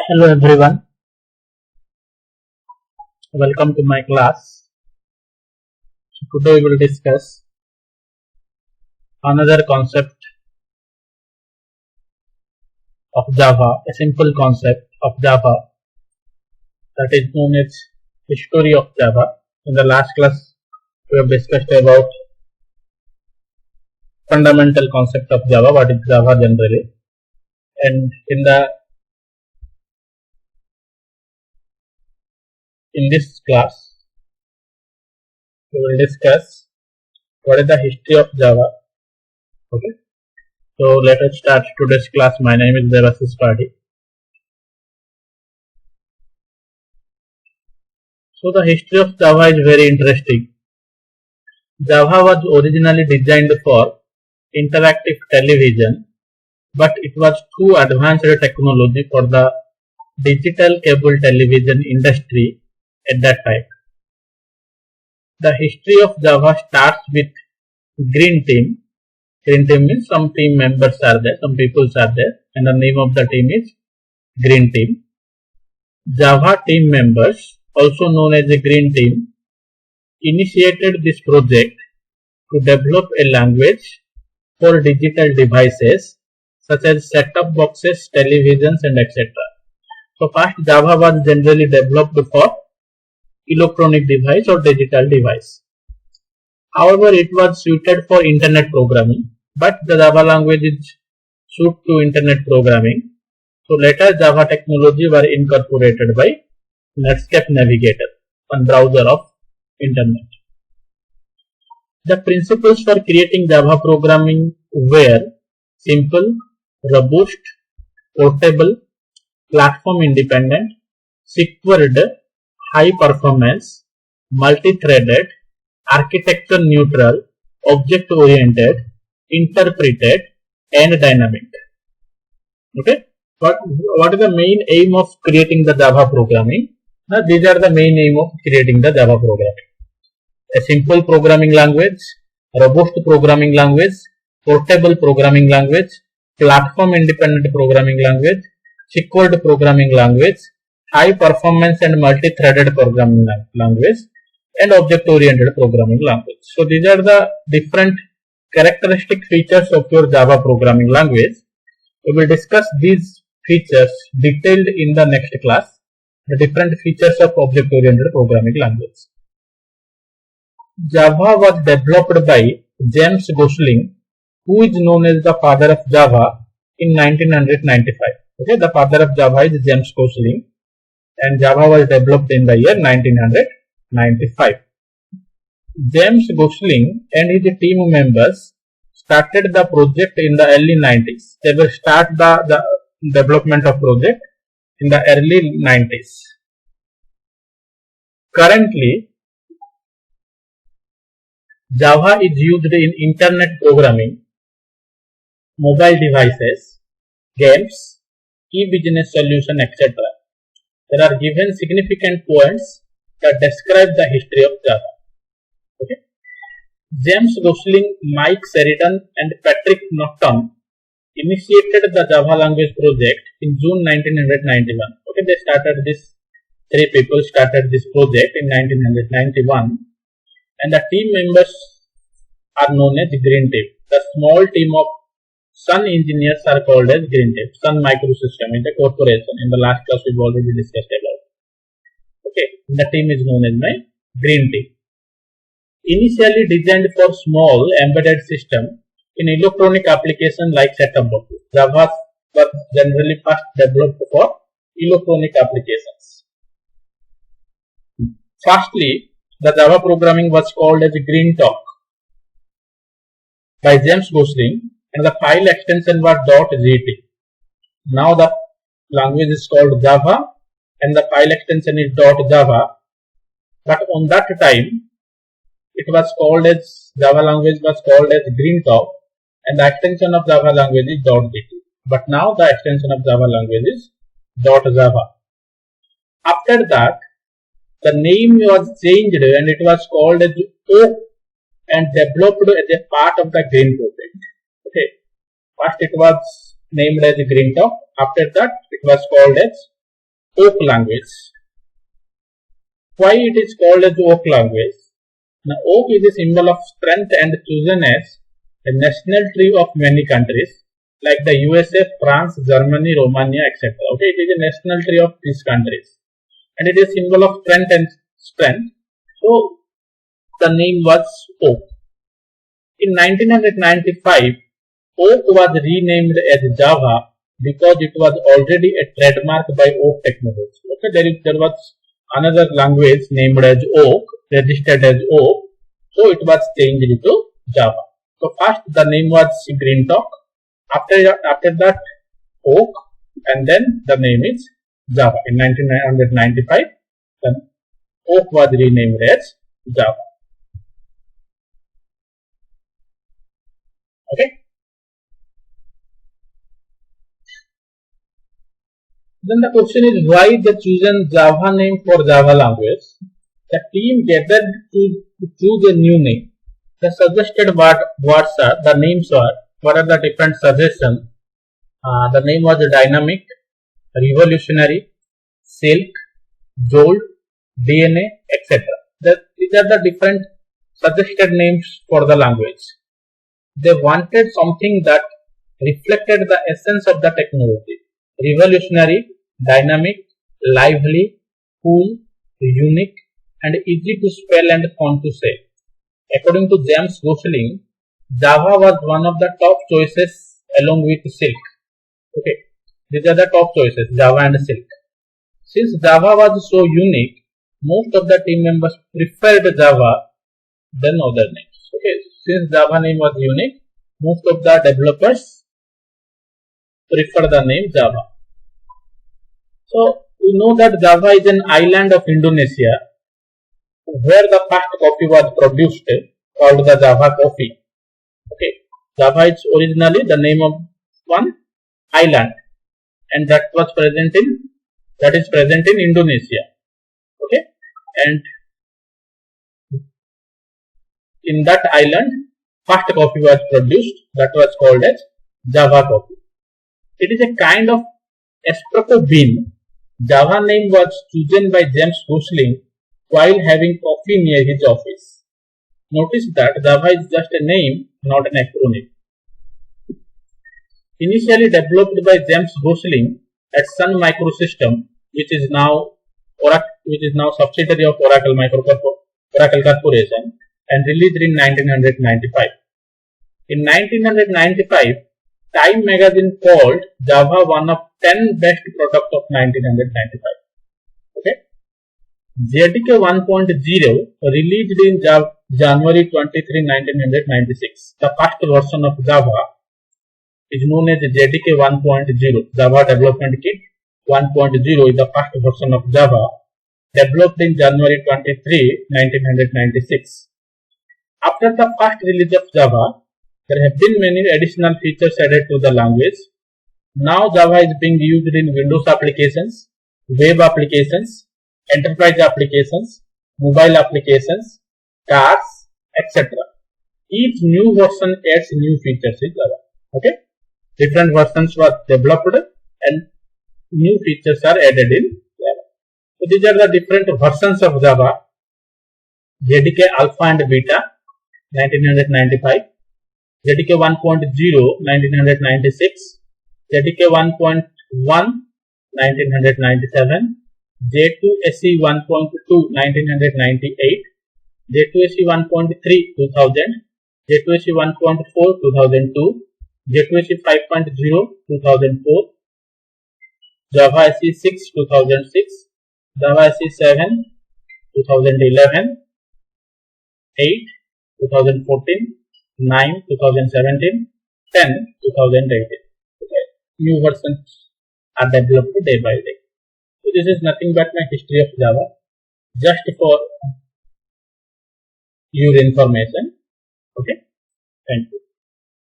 Hello everyone, welcome to my class. Today we will discuss another concept of Java, a simple concept of Java that is known as history of Java. In the last class we have discussed about fundamental concept of Java, what is Java generally, and in this class we will discuss what is the history of Java. Okay, so let us start today's class. My name is Devashish Padi. So the history of Java is very interesting. Java was originally designed for interactive television, but it was too advanced technology for the digital cable television industry at that time. The history of Java starts with Green Team. Green Team means some team members are there, some people are there, and the name of the team is Green Team. Java team members, also known as the Green Team, initiated this project to develop a language for digital devices such as set-top boxes, televisions, and etc. So first Java was generally developed for electronic device or digital device. However, it was suited for internet programming, but the Java language is suited to internet programming. So later Java technology were incorporated by Netscape Navigator, one browser of internet. The principles for creating Java programming were simple, robust, portable, platform independent, secured, high performance, multi-threaded, architecture neutral, object oriented, interpreted, and dynamic. Okay, but what is the main aim of creating the Java programming? Now these are the main aim of creating the Java programming: a simple programming language, robust programming language, portable programming language, platform independent programming language, secured programming language, high performance and multi-threaded programming language, and object-oriented programming language. So these are the different characteristic features of your Java programming language. We will discuss these features detailed in the next class, the different features of object-oriented programming language. Java was developed by James Gosling, who is known as the father of Java, in 1995. Okay, the father of Java is James Gosling, and Java was developed in the year 1995. James Gosling and his team members started the project in the early 90s. They will start the development of project in the early 90s. Currently, Java is used in internet programming, mobile devices, games, e-business solution, etc. There are given significant points that describe the history of Java. Okay. James Gosling, Mike Sheridan, and Patrick Norton initiated the Java language project in June 1991. Okay, they started this. Three people started this project in 1991, and the team members are known as Green Team. The small team of Sun engineers are called as Green Team. Sun Microsystem is a corporation. In the last class we've already discussed about. Okay, the team is known as my Green Team. Initially designed for small embedded system in electronic application like set-top boxes, Java was generally first developed for electronic applications. Firstly, the Java programming was called as GreenTalk by James Gosling, and the file extension was .gt. Now the language is called Java, and the file extension is .java. But on that time, it was called as Java language was called as GreenTalk, and the extension of Java language is .gt. But now the extension of Java language is .java. After that, the name was changed and it was called as Oak and developed as a part of the Green project. Okay, first it was named as GreenTalk. After that, it was called as Oak language. Why it is called as Oak language? Now, oak is a symbol of strength and chosen as a national tree of many countries like the USA, France, Germany, Romania, etc. Okay, it is a national tree of these countries, and it is a symbol of strength and strength. So, the name was oak. In 1995, oak was renamed as Java because it was already a trademark by Oak Technology. Okay, there was another language named as Oak, registered as Oak, so it was changed to Java. So first the name was Greentalk, after that Oak, and then the name is Java. In 1995, then Oak was renamed as Java. Okay. Then the question is, why the chosen Java name for Java language? The team gathered to choose a new name. The suggested words are, the names are, what are the different suggestions? The name was dynamic, revolutionary, silk, jolt, DNA, etc. These are the different suggested names for the language. They wanted something that reflected the essence of the technology. Revolutionary, dynamic, lively, cool, unique, and easy to spell and fun to say. According to James Gosling, Java was one of the top choices along with Silk. Okay, these are the top choices, Java and Silk. Since Java was so unique, most of the team members preferred Java than other names. Okay, since Java name was unique, most of the developers prefer the name Java. So, you know that Java is an island of Indonesia where the first coffee was produced, called the Java coffee. Okay, Java is originally the name of one island, and that is present in Indonesia. Okay, and in that island, first coffee was produced, that was called as Java coffee. It is a kind of espresso bean. Java name was chosen by James Gosling while having coffee near his office. Notice that Java is just a name, not an acronym. Initially developed by James Gosling at Sun Microsystems, which is now subsidiary of Oracle Corporation, and released in 1995. In 1995, Time magazine called Java one of 10 best products of 1995. Okay. JDK 1.0 released in January 23, 1996. The first version of Java is known as JDK 1.0, Java Development Kit 1.0 is the first version of Java, developed in January 23, 1996. After the first release of Java, there have been many additional features added to the language. Now Java is being used in Windows applications, web applications, enterprise applications, mobile applications, cars, etc. Each new version adds new features in Java. Okay, different versions were developed and new features are added in Java. So these are the different versions of Java: JDK Alpha and Beta, 1995. JDK 1.0, 1996, JDK 1.1, 1997, J2SE 1.2, 1998, J2SE 1.3, 2000, J2SE 1.4, 2002, J2SE 5.0, 2004, Java SE 6, 2006, Java SE 7, 2011, 8, 2014, 9, 2017, 10, 2018. Okay. New versions are developed day by day. So this is nothing but my history of Java, just for your information. Okay. Thank you.